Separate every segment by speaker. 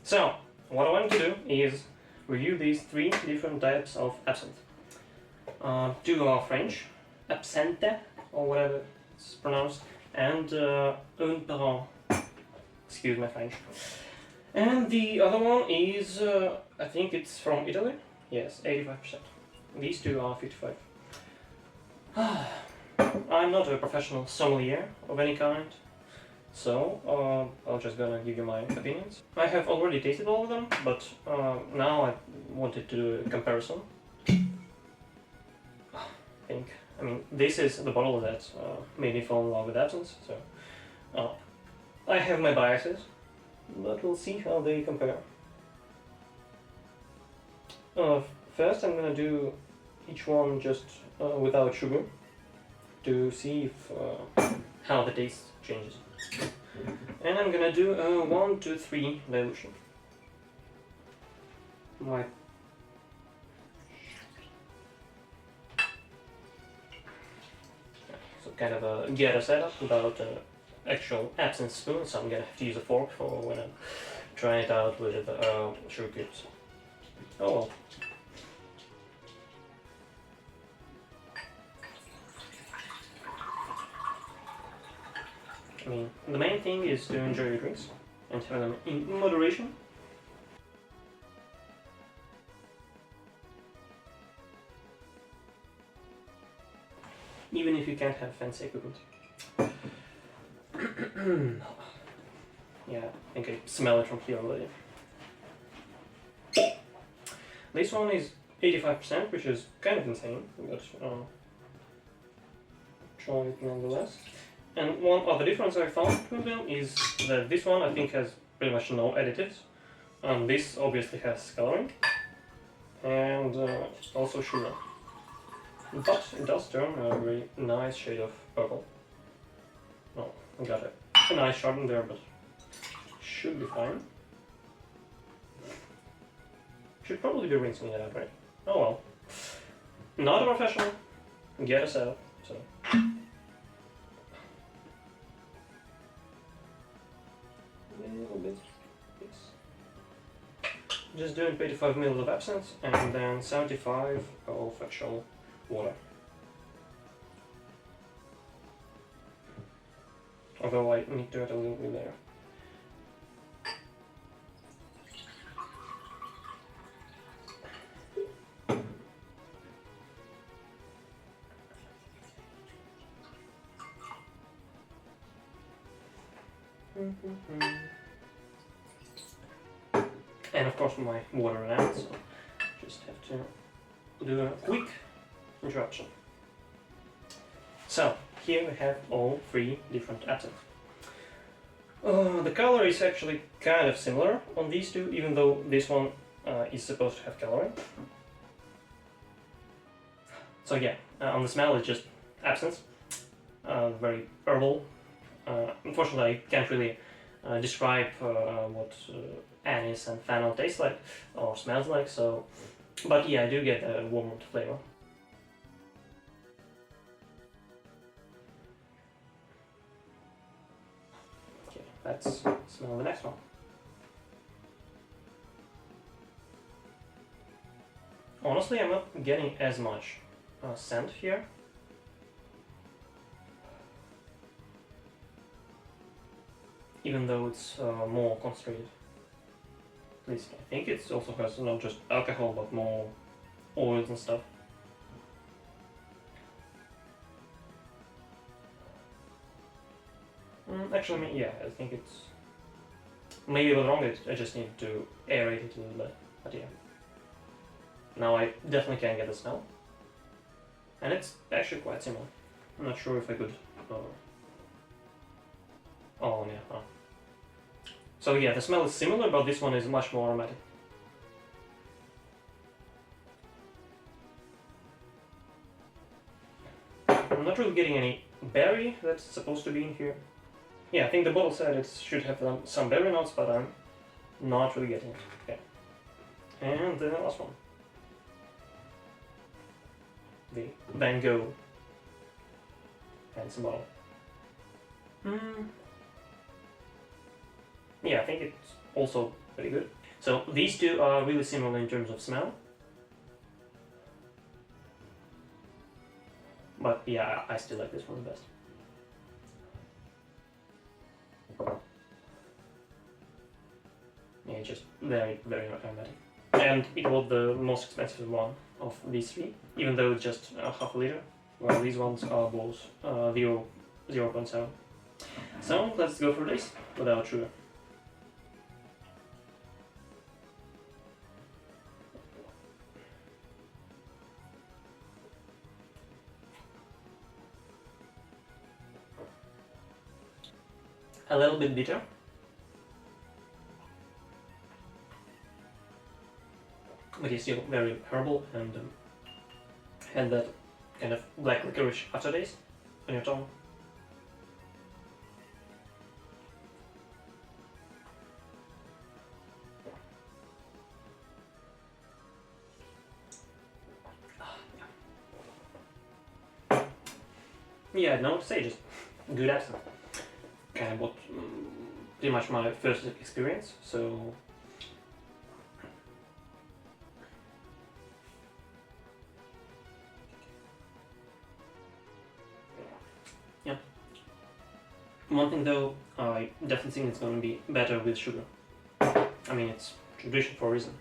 Speaker 1: So, what I want to do is review these three different types of absinthe. Two are French, Absente, or whatever it's pronounced, and un Peureux. Excuse my French. And the other one is, I think it's from Italy. Yes, 85%. These two are 55. I'm not a professional sommelier of any kind, so I'm just gonna give you my opinions. I have already tasted all of them, but now I wanted to do a comparison. I mean, this is the bottle that made me fall in love with absinthe, so I have my biases, but we'll see how they compare. First I'm gonna do each one just without sugar to see if how the taste changes. And I'm gonna do a 1 to 3 dilution. So kind of a get setup without an actual absinthe spoon, so I'm gonna have to use a fork for when I'm trying it out with sugar cubes. Oh well. I mean, the main thing is to enjoy your drinks and have them in moderation. Even if you can't have fancy equipment. Yeah, I think I smell it from here already. This one is 85%, which is kind of insane, but try it nonetheless. And one other difference I found between them is that this one I think has pretty much no additives, and this obviously has coloring and also sugar. But it does turn a very nice shade of purple. Oh, I got a nice shot in there, but should be fine. Should probably be rinsing it out, right? Oh well. Not a professional. Get us out, so. Little bit. Just doing 85 ml of absinthe and then 75 of actual water. Although I need to add a little bit there. And of course my water ran out, so just have to do a quick interruption. So here we have all three different absinthe. The color is actually kind of similar on these two, even though this one is supposed to have coloring. So yeah, on the smell it's just absinthe, very herbal. Unfortunately I can't really describe what anise and fennel tastes like or smells like, so, but yeah, I do get a warm flavor. Okay, let's smell the next one. Honestly, I'm not getting as much scent here. Even though it's more concentrated. At least I think it also has not just alcohol but more oils and stuff. Actually, yeah, I think it's maybe a little wrong. I just need to aerate it a little bit, but yeah. Now I definitely can get the smell, and it's actually quite similar. I'm not sure if I could. Oh yeah. Oh. So yeah, the smell is similar, but this one is much more aromatic. I'm not really getting any berry that's supposed to be in here. Yeah, I think the bottle said it should have some berry notes, but I'm not really getting it. Okay. And the last one. The Van Gogh handsome bottle. Yeah, I think it's also pretty good. So these two are really similar in terms of smell. But yeah, I still like this one the best. Yeah, just very, very aromatic. And it was the most expensive one of these three, even though it's just half a liter, while these ones are both 0.7. So let's go for this without sugar. A little bit bitter. But it's still very herbal and had that kind of black licorice aftertaste on your tongue. Yeah, no to say, just good absinthe. Kind of what pretty much my first experience, so yeah. One thing though, I definitely think it's going to be better with sugar. I mean, it's tradition for a reason.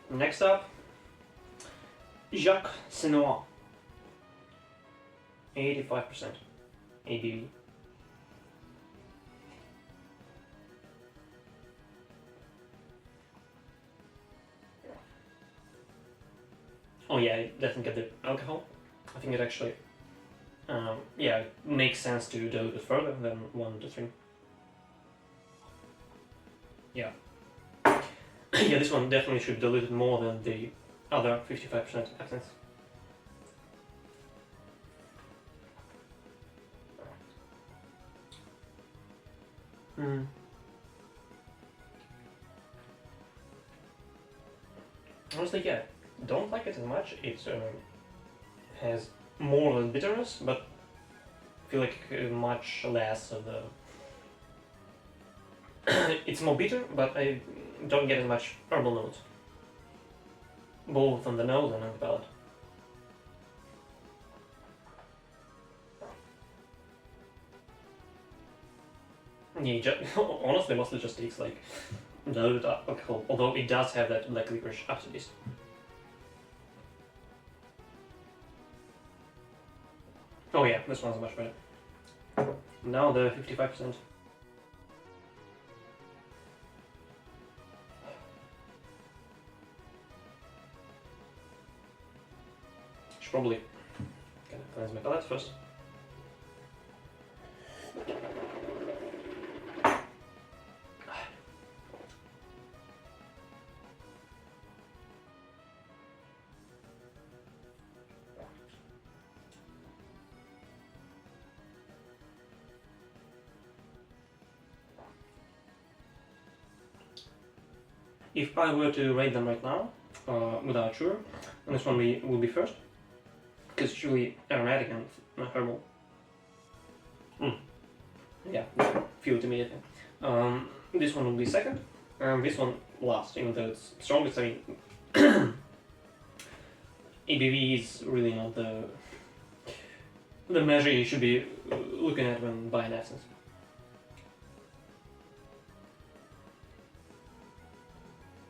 Speaker 1: Next up, Jacques Senaux, 85% ABV. Oh yeah, it doesn't get the alcohol. I think it actually, yeah, it makes sense to dilute it further than 1 to 3. Yeah. Yeah, this one definitely should dilute it more than the other 55% absinthe. Honestly, yeah, don't like it as much. It has more than bitterness, but I feel like much less of the. It's more bitter, but I don't get as much herbal notes, both on the nose and on the palate. Yeah, honestly, mostly just tastes like diluted alcohol, although it does have that black licorice aftertaste. Oh yeah, this one's much better. Now the 55%. Should probably cleanse my palate first. If I were to rate them right now, without sugar, then this one will be first, because it's really aromatic and herbal. Yeah, feel it immediately. This one will be second, and this one last, even though it's strongest. I mean, ABV is really not the measure you should be looking at when buying absinthe.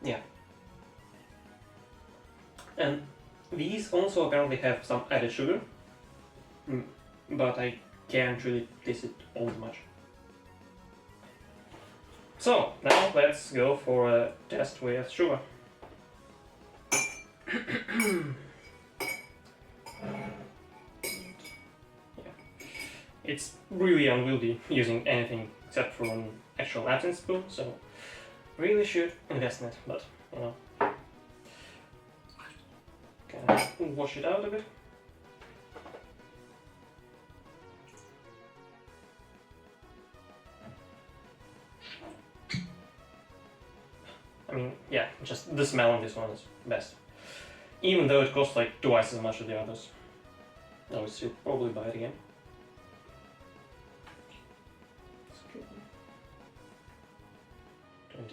Speaker 1: Yeah. And these also apparently have some added sugar, but I can't really taste it all that much. So, now let's go for a test with sugar. Yeah. It's really unwieldy using anything except for an actual absinthe spoon, so really should invest in it, but you know, kind of wash it out a bit. I mean, yeah, just the smell on this one is best. Even though it costs like twice as much as the others. I would still probably buy it again.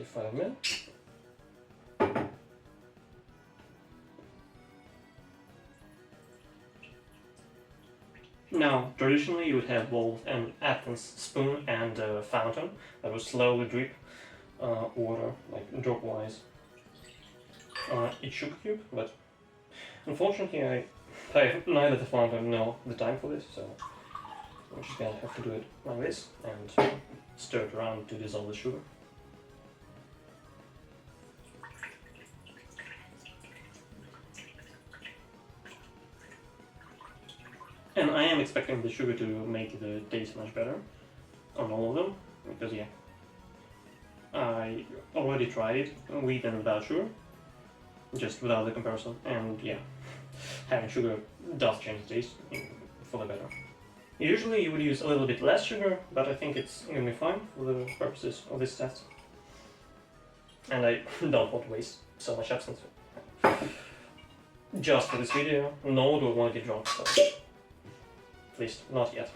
Speaker 1: 25 ml. Now, traditionally you would have both an Athens spoon and a fountain that would slowly drip water, like drop-wise, each sugar cube, but unfortunately I have neither the fountain nor the time for this, so I'm just gonna have to do it like this and stir it around to dissolve the sugar. And I am expecting the sugar to make the taste much better on all of them, because yeah, I already tried it with and without sugar, just without the comparison, and yeah, having sugar does change the taste for the better. Usually you would use a little bit less sugar, but I think it's gonna be fine for the purposes of this test. And I don't want to waste so much absinthe just for this video, nor do I want to get drunk, so at least not yet.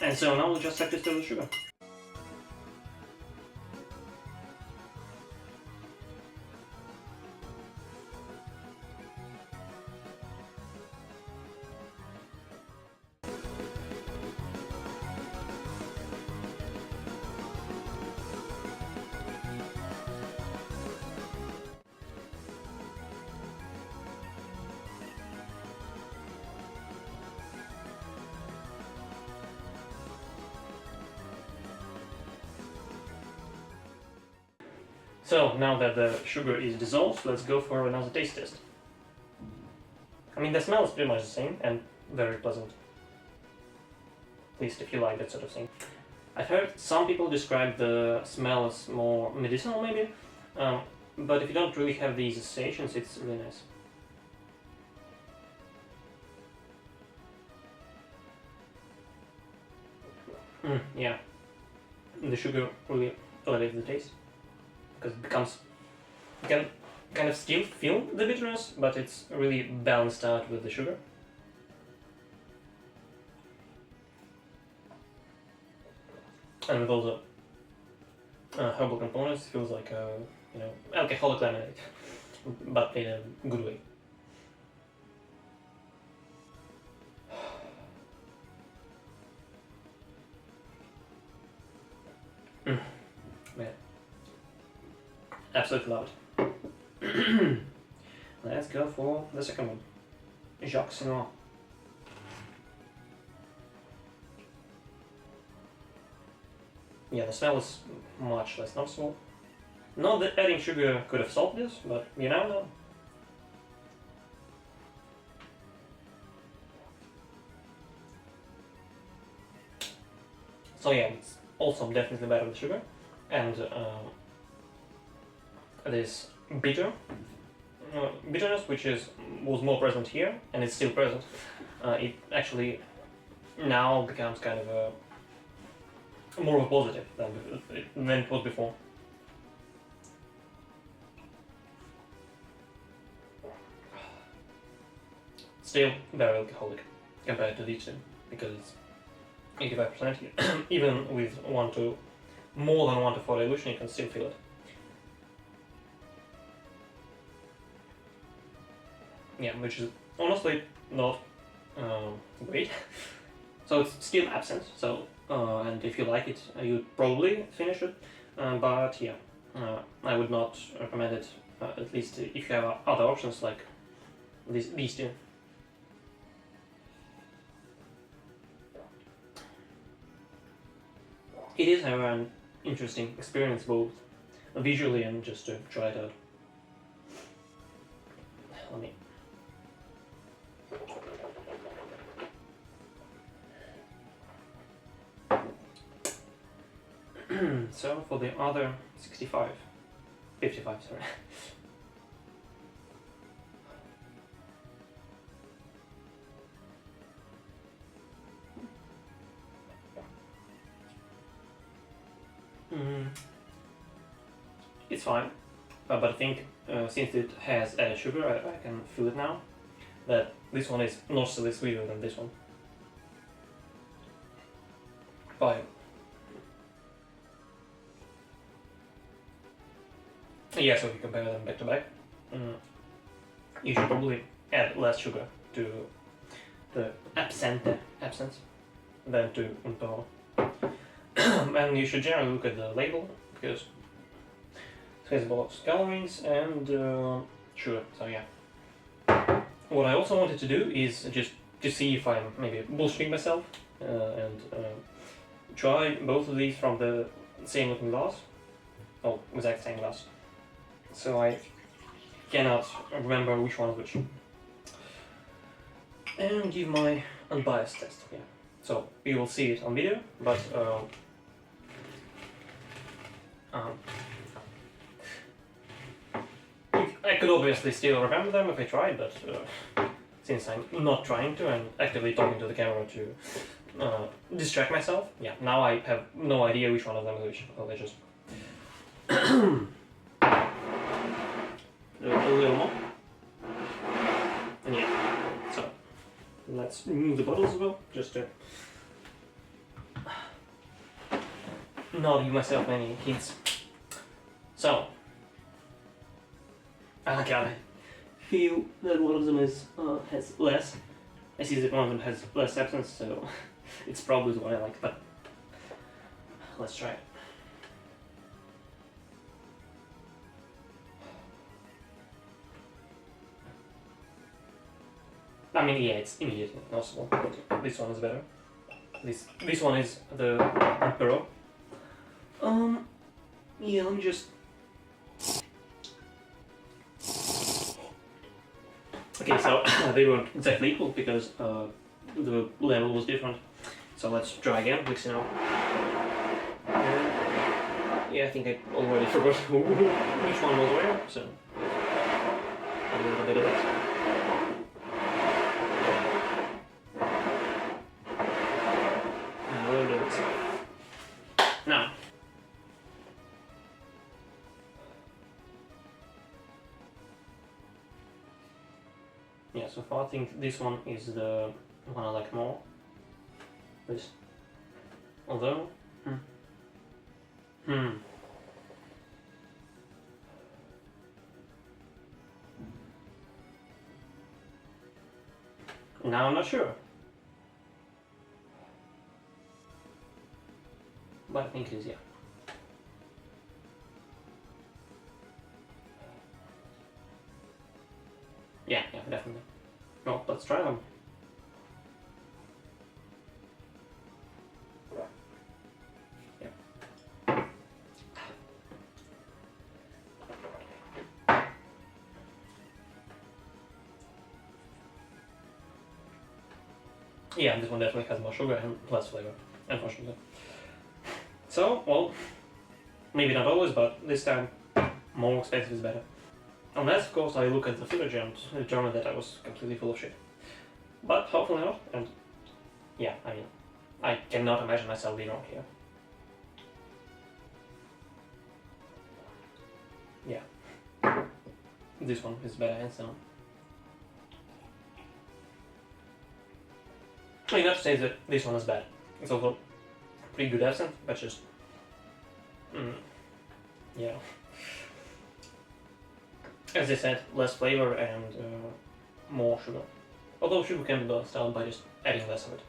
Speaker 1: And so now we'll just have to stir the sugar. So now that the sugar is dissolved, let's go for another taste test. I mean, the smell is pretty much the same and very pleasant. At least if you like that sort of thing. I've heard some people describe the smell as more medicinal maybe, but if you don't really have these associations, it's really nice. Yeah, the sugar really elevates the taste, because it becomes, you can kind of still feel the bitterness, but it's really balanced out with the sugar. And with all the herbal components, it feels like a, you know, alcoholic lemonade, but in a good way. Man, absolutely love it. Let's go for the second one, Jacques Senaux. Yeah, the smell is much less noticeable. Not that adding sugar could have solved this, but you never know. So yeah, it's also definitely better with sugar, and this bitterness, which was more present here, and it's still present. It actually now becomes kind of a more of a positive than it was before. Still very alcoholic compared to these two, because it's 85% here. Even with more than 1 to 4 dilution, you can still feel it. Yeah, which is honestly not great, So it's still Absinthe, so and if you like it, you'd probably finish it, but yeah, I would not recommend it, at least if you have other options like these two. It is, however, an interesting experience both visually and just to try it out. Let me. So for the other 55, sorry. It's fine, but I think since it has added sugar, I can feel it now, that this one is noticeably sweeter than this one. But yeah, so if you compare them back to back, you should probably add less sugar to the Absinthe than to Peureux. And you should generally look at the label, because it has both calories and sugar, so yeah. What I also wanted to do is just to see if I'm maybe bullshitting myself and try both of these from the same looking glass. Oh, exact same glass. So I cannot remember which one is which. And give my unbiased test, yeah. So you will see it on video, but I could obviously still remember them if I tried, but since I'm not trying to and actively talking to the camera to distract myself, yeah, now I have no idea which one of them is which. So they just a little more. And yeah, so let's remove the bottles as well, just to not give myself any hints. So, okay, I feel that one of them is has less. I see that one of them has less substance, so it's probably the one I like, but let's try it. I mean, yeah, it's immediately noticeable, but this one is better. This one is the Peureux. Yeah, let me just. Okay, so they weren't exactly equal because the level was different. So let's try again, mixing up. Yeah, I think I already forgot which one was where, so a little bit of that. Now, yeah, so far I think this one is the one I like more. This, although, now I'm not sure, but I think it is, yeah. Yeah, definitely. Well, let's try them. Yeah, this one definitely has more sugar and less flavor, unfortunately. So, well, maybe not always, but this time more expensive is better. Unless, of course, I look at the footage and determine that I was completely full of shit. But hopefully not, and yeah, I mean, I cannot imagine myself being wrong here. Yeah. This one is better, hands down. I mean, not to say that this one is bad. It's also pretty good absinthe, but just... yeah. As I said, less flavor and more sugar. Although sugar can be balanced out by just adding less of it.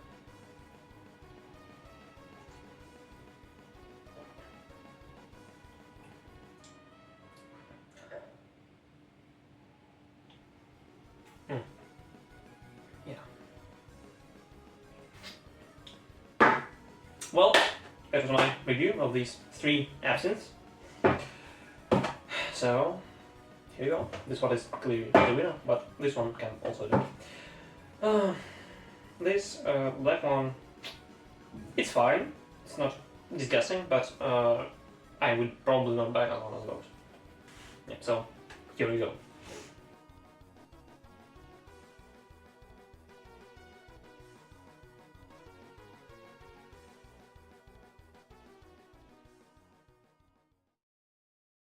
Speaker 1: that was my review of these 3 absinthes. So, here you go. This one is clearly the winner, but this one can also do. This black one, it's fine. It's not disgusting, but I would probably not buy another one of those. Yeah, so here we go.